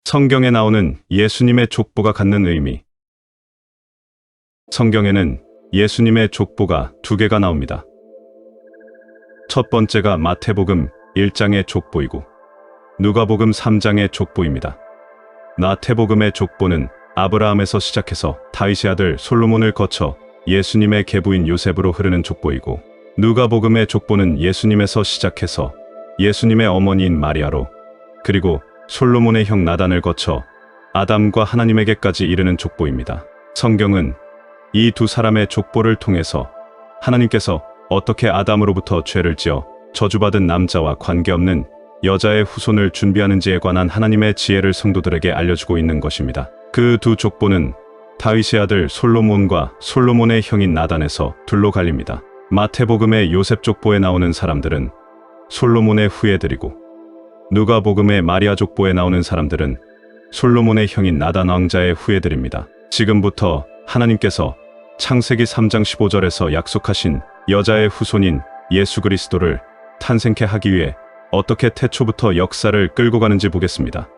성경에 나오는 예수님의 족보가 갖는 의미. 성경에는 예수님의 족보가 두 개가 나옵니다. 첫 번째가 마태복음 1장의 족보이고 누가복음 3장의 족보입니다. 마태복음의 족보는 아브라함에서 시작해서 다윗의 아들 솔로몬을 거쳐 예수님의 계부인 요셉으로 흐르는 족보이고, 누가복음의 족보는 예수님에서 시작해서 예수님의 어머니인 마리아로, 그리고 솔로몬의 형 나단을 거쳐 아담과 하나님에게까지 이르는 족보입니다. 성경은 이 두 사람의 족보를 통해서 하나님께서 어떻게 아담으로부터 죄를 지어 저주받은 남자와 관계없는 여자의 후손을 준비하는지에 관한 하나님의 지혜를 성도들에게 알려주고 있는 것입니다. 그 두 족보는 다윗의 아들 솔로몬과 솔로몬의 형인 나단에서 둘로 갈립니다. 마태복음의 요셉 족보에 나오는 사람들은 솔로몬의 후예들이고, 누가복음의 마리아 족보에 나오는 사람들은 솔로몬의 형인 나단 왕자의 후예들입니다. 지금부터 하나님께서 창세기 3장 15절에서 약속하신 여자의 후손인 예수 그리스도를 탄생케 하기 위해 어떻게 태초부터 역사를 끌고 가는지 보겠습니다.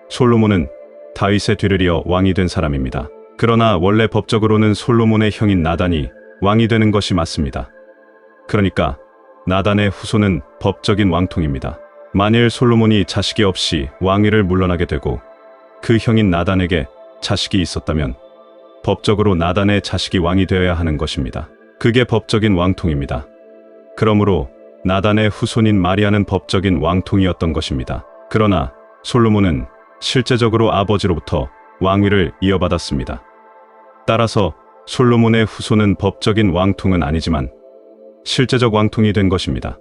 솔로몬은 다윗의 뒤를 이어 왕이 된 사람입니다. 그러나 원래 법적으로는 솔로몬의 형인 나단이 왕이 되는 것이 맞습니다. 그러니까 나단의 후손은 법적인 왕통입니다. 만일 솔로몬이 자식이 없이 왕위를 물러나게 되고 그 형인 나단에게 자식이 있었다면 법적으로 나단의 자식이 왕이 되어야 하는 것입니다. 그게 법적인 왕통입니다. 그러므로 나단의 후손인 마리아는 법적인 왕통이었던 것입니다. 그러나 솔로몬은 실제적으로 아버지로부터 왕위를 이어받았습니다. 따라서 솔로몬의 후손은 법적인 왕통은 아니지만 실제적 왕통이 된 것입니다.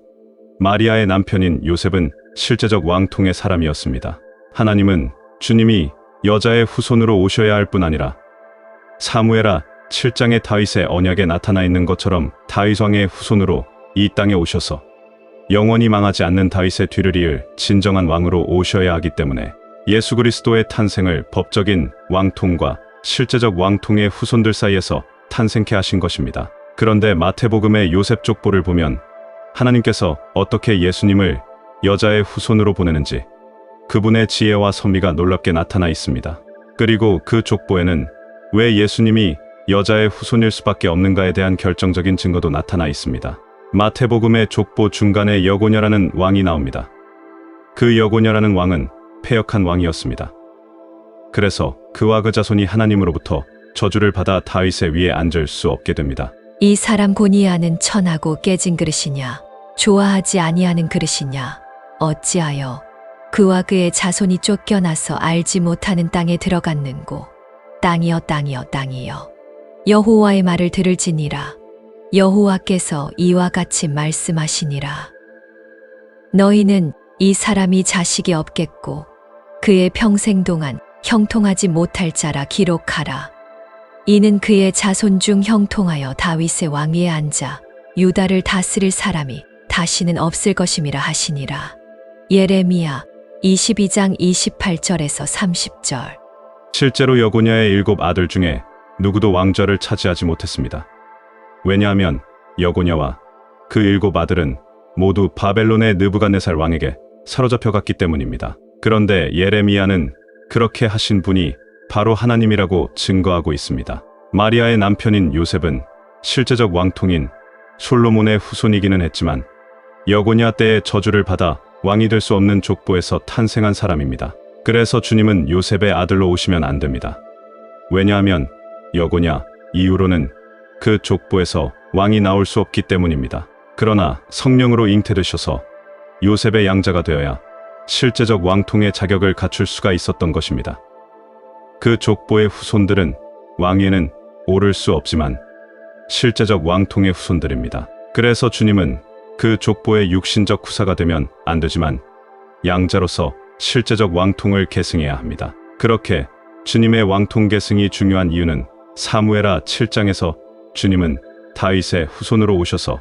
마리아의 남편인 요셉은 실제적 왕통의 사람이었습니다. 하나님은 주님이 여자의 후손으로 오셔야 할 뿐 아니라 사무엘하 7장의 다윗의 언약에 나타나 있는 것처럼 다윗 왕의 후손으로 이 땅에 오셔서 영원히 망하지 않는 다윗의 뒤를 이을 진정한 왕으로 오셔야 하기 때문에 예수 그리스도의 탄생을 법적인 왕통과 실제적 왕통의 후손들 사이에서 탄생케 하신 것입니다. 그런데 마태복음의 요셉 족보를 보면 하나님께서 어떻게 예수님을 여자의 후손으로 보내는지 그분의 지혜와 섭리가 놀랍게 나타나 있습니다. 그리고 그 족보에는 왜 예수님이 여자의 후손일 수밖에 없는가에 대한 결정적인 증거도 나타나 있습니다. 마태복음의 족보 중간에 여고녀라는 왕이 나옵니다. 그 여고녀라는 왕은 패역한 왕이었습니다. 그래서 그와 그 자손이 하나님으로부터 저주를 받아 다윗의 위에 앉을 수 없게 됩니다. 이 사람 고니아는 천하고 깨진 그릇이냐, 좋아하지 아니하는 그릇이냐, 어찌하여 그와 그의 자손이 쫓겨나서 알지 못하는 땅에 들어갔는고. 땅이여 땅이여 땅이여, 여호와의 말을 들을지니라. 여호와께서 이와 같이 말씀하시니라. 너희는 이 사람이 자식이 없겠고 그의 평생 동안 형통하지 못할 자라 기록하라. 이는 그의 자손 중 형통하여 다윗의 왕위에 앉아 유다를 다스릴 사람이 다시는 없을 것임이라 하시니라. 예레미야 22장 28절에서 30절. 실제로 여고냐의 7 아들 중에 누구도 왕좌를 차지하지 못했습니다. 왜냐하면 여고냐와 그 7 아들은 모두 바벨론의 느부갓네살 왕에게 사로잡혀갔기 때문입니다. 그런데 예레미야는 그렇게 하신 분이 바로 하나님이라고 증거하고 있습니다. 마리아의 남편인 요셉은 실제적 왕통인 솔로몬의 후손이기는 했지만 여고냐 때의 저주를 받아 왕이 될 수 없는 족보에서 탄생한 사람입니다. 그래서 주님은 요셉의 아들로 오시면 안 됩니다. 왜냐하면 여고냐 이후로는 그 족보에서 왕이 나올 수 없기 때문입니다. 그러나 성령으로 잉태되셔서 요셉의 양자가 되어야 실제적 왕통의 자격을 갖출 수가 있었던 것입니다. 그 족보의 후손들은 왕위에는 오를 수 없지만 실제적 왕통의 후손들입니다. 그래서 주님은 그 족보의 육신적 후사가 되면 안 되지만 양자로서 실제적 왕통을 계승해야 합니다. 그렇게 주님의 왕통 계승이 중요한 이유는 사무엘하 7장에서 주님은 다윗의 후손으로 오셔서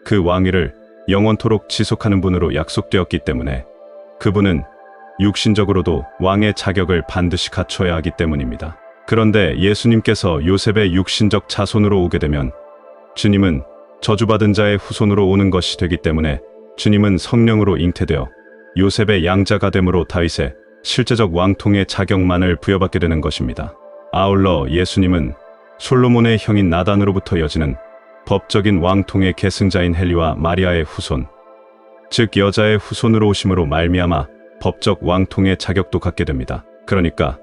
그 왕위를 영원토록 지속하는 분으로 약속되었기 때문에 그분은 육신적으로도 왕의 자격을 반드시 갖춰야 하기 때문입니다. 그런데 예수님께서 요셉의 육신적 자손으로 오게 되면 주님은 저주받은 자의 후손으로 오는 것이 되기 때문에 주님은 성령으로 잉태되어 요셉의 양자가 됨으로 다윗의 실제적 왕통의 자격만을 부여받게 되는 것입니다. 아울러 예수님은 솔로몬의 형인 나단으로부터 이어지는 법적인 왕통의 계승자인 헬리와 마리아의 후손, 즉 여자의 후손으로 오심으로 말미암아 법적 왕통의 자격도 갖게 됩니다. 그러니까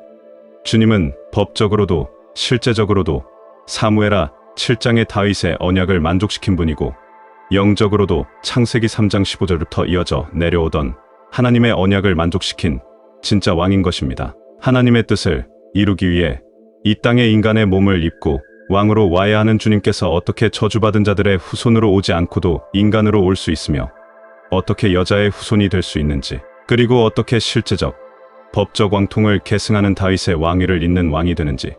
주님은 법적으로도 실제적으로도 사무엘하 7장의 다윗의 언약을 만족시킨 분이고, 영적으로도 창세기 3장 15절부터 이어져 내려오던 하나님의 언약을 만족시킨 진짜 왕인 것입니다. 하나님의 뜻을 이루기 위해 이 땅에 인간의 몸을 입고 왕으로 와야 하는 주님께서 어떻게 저주받은 자들의 후손으로 오지 않고도 인간으로 올 수 있으며, 어떻게 여자의 후손이 될 수 있는지, 그리고 어떻게 실제적 법적 왕통을 계승하는 다윗의 왕위를 잇는 왕이 되는지,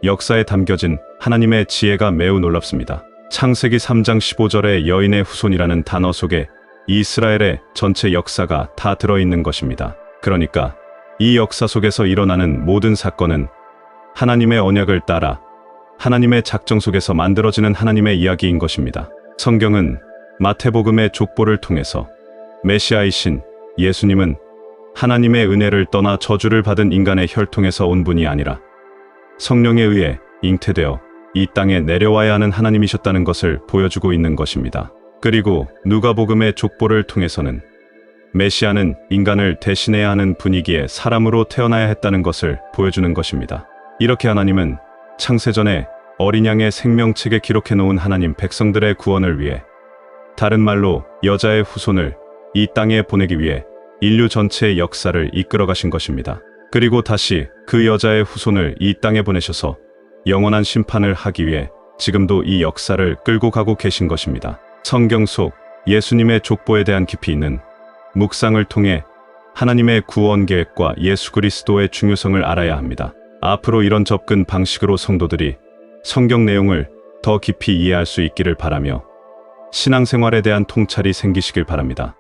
역사에 담겨진 하나님의 지혜가 매우 놀랍습니다. 창세기 3장 15절의 여인의 후손이라는 단어 속에 이스라엘의 전체 역사가 다 들어있는 것입니다. 그러니까 이 역사 속에서 일어나는 모든 사건은 하나님의 언약을 따라 하나님의 작정 속에서 만들어지는 하나님의 이야기인 것입니다. 성경은 마태복음의 족보를 통해서 메시아이신 예수님은 하나님의 은혜를 떠나 저주를 받은 인간의 혈통에서 온 분이 아니라 성령에 의해 잉태되어 이 땅에 내려와야 하는 하나님이셨다는 것을 보여주고 있는 것입니다. 그리고 누가복음의 족보를 통해서는 메시아는 인간을 대신해야 하는 분위기에 사람으로 태어나야 했다는 것을 보여주는 것입니다. 이렇게 하나님은 창세전에 어린 양의 생명책에 기록해 놓은 하나님 백성들의 구원을 위해, 다른 말로 여자의 후손을 이 땅에 보내기 위해 인류 전체의 역사를 이끌어 가신 것입니다. 그리고 다시 그 여자의 후손을 이 땅에 보내셔서 영원한 심판을 하기 위해 지금도 이 역사를 끌고 가고 계신 것입니다. 성경 속 예수님의 족보에 대한 깊이 있는 묵상을 통해 하나님의 구원 계획과 예수 그리스도의 중요성을 알아야 합니다. 앞으로 이런 접근 방식으로 성도들이 성경 내용을 더 깊이 이해할 수 있기를 바라며 신앙생활에 대한 통찰이 생기시길 바랍니다.